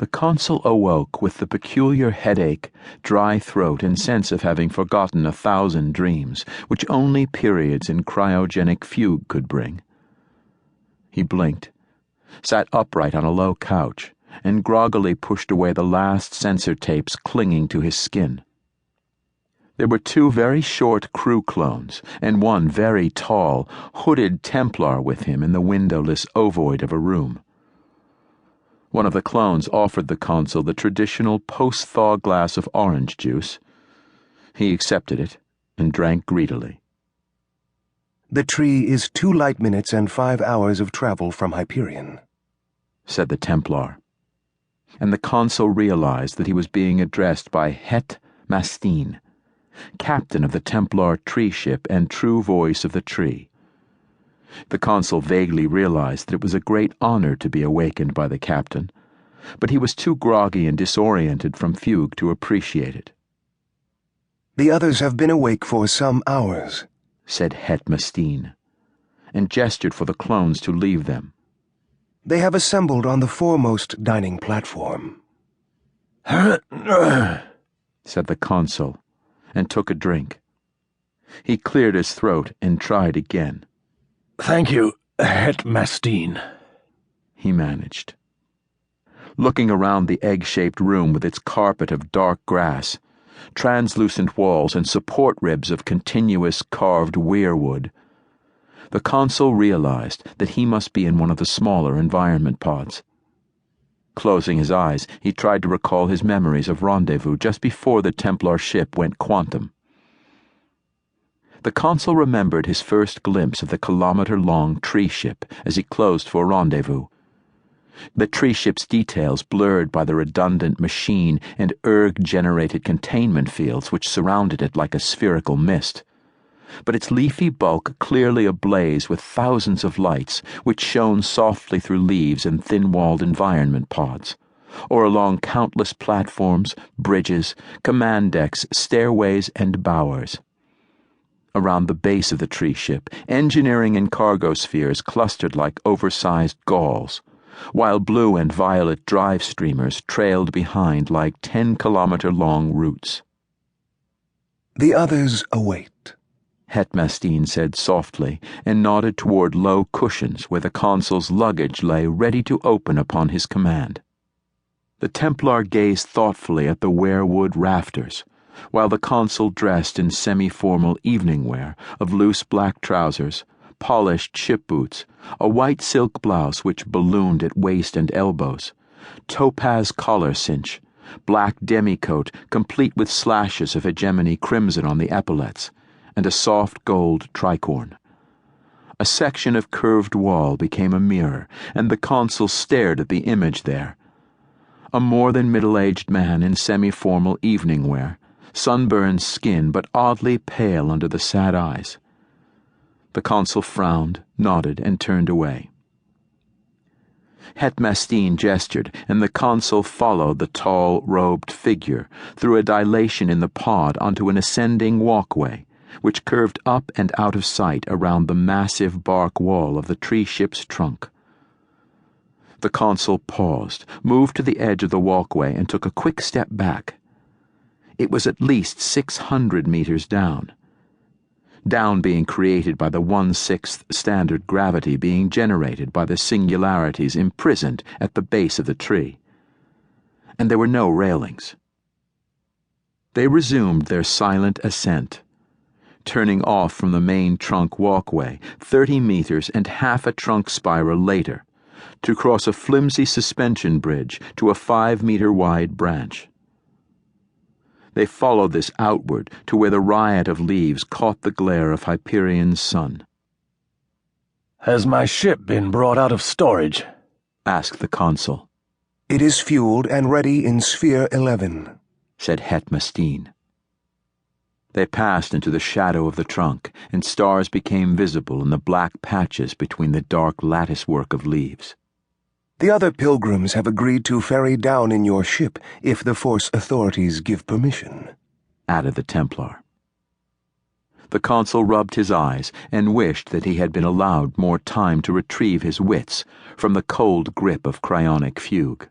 The consul awoke with the peculiar headache, dry throat, and sense of having forgotten 1,000 dreams, which only periods in cryogenic fugue could bring. He blinked, sat upright on a low couch, and groggily pushed away the last sensor tapes clinging to his skin. There were 2 very short crew clones, and 1 very tall, hooded Templar with him in the windowless ovoid of a room. One of the clones offered the consul the traditional post-thaw glass of orange juice. He accepted it and drank greedily. "The tree is 2 light minutes and 5 hours of travel from Hyperion," said the Templar, and the consul realized that he was being addressed by Het Mastine, captain of the Templar tree ship and true voice of the tree. The consul vaguely realized that it was a great honor to be awakened by the captain, but he was too groggy and disoriented from fugue to appreciate it. "The others have been awake for some hours," said Het Mastine, and gestured for the clones to leave them. "They have assembled on the foremost dining platform." said the consul, and took a drink. He cleared his throat and tried again. "Thank you, Het Mastine," he managed. Looking around the egg-shaped room with its carpet of dark grass, translucent walls, and support ribs of continuous carved weirwood, the consul realized that he must be in one of the smaller environment pods. Closing his eyes, he tried to recall his memories of rendezvous just before the Templar ship went quantum. The consul remembered his first glimpse of the kilometer-long tree ship as he closed for rendezvous. The tree ship's details blurred by the redundant machine and erg-generated containment fields which surrounded it like a spherical mist, but its leafy bulk clearly ablaze with thousands of lights which shone softly through leaves and thin-walled environment pods, or along countless platforms, bridges, command decks, stairways, and bowers. Around the base of the tree ship, engineering and cargo spheres clustered like oversized galls, while blue and violet drive streamers trailed behind like 10-kilometer-long roots. "The others await," Het Mastine said softly, and nodded toward low cushions where the consul's luggage lay ready to open upon his command. The Templar gazed thoughtfully at the weirwood rafters, while the consul dressed in semi-formal evening wear of loose black trousers, polished ship boots, a white silk blouse which ballooned at waist and elbows, topaz collar cinch, black demi-coat complete with slashes of Hegemony crimson on the epaulets, and a soft gold tricorn. A section of curved wall became a mirror, and the consul stared at the image there. A more than middle-aged man in semi-formal evening wear, sunburned skin but oddly pale under the sad eyes. The consul frowned, nodded, and turned away. Het Mastine gestured, and the consul followed the tall, robed figure through a dilation in the pod onto an ascending walkway, which curved up and out of sight around the massive bark wall of the tree ship's trunk. The consul paused, moved to the edge of the walkway, and took a quick step back. It was at least 600 meters down. Down being created by the 1/6 standard gravity being generated by the singularities imprisoned at the base of the tree. And there were no railings. They resumed their silent ascent, turning off from the main trunk walkway 30 meters and half a trunk spiral later, to cross a flimsy suspension bridge to a 5-meter-wide branch. They followed this outward to where the riot of leaves caught the glare of Hyperion's sun. "Has my ship been brought out of storage?" asked the consul. "It is fueled and ready in Sphere 11, said Het Mastine. They passed into the shadow of the trunk, and stars became visible in the black patches between the dark latticework of leaves. "The other pilgrims have agreed to ferry down in your ship if the Force authorities give permission," added the Templar. The consul rubbed his eyes and wished that he had been allowed more time to retrieve his wits from the cold grip of cryonic fugue.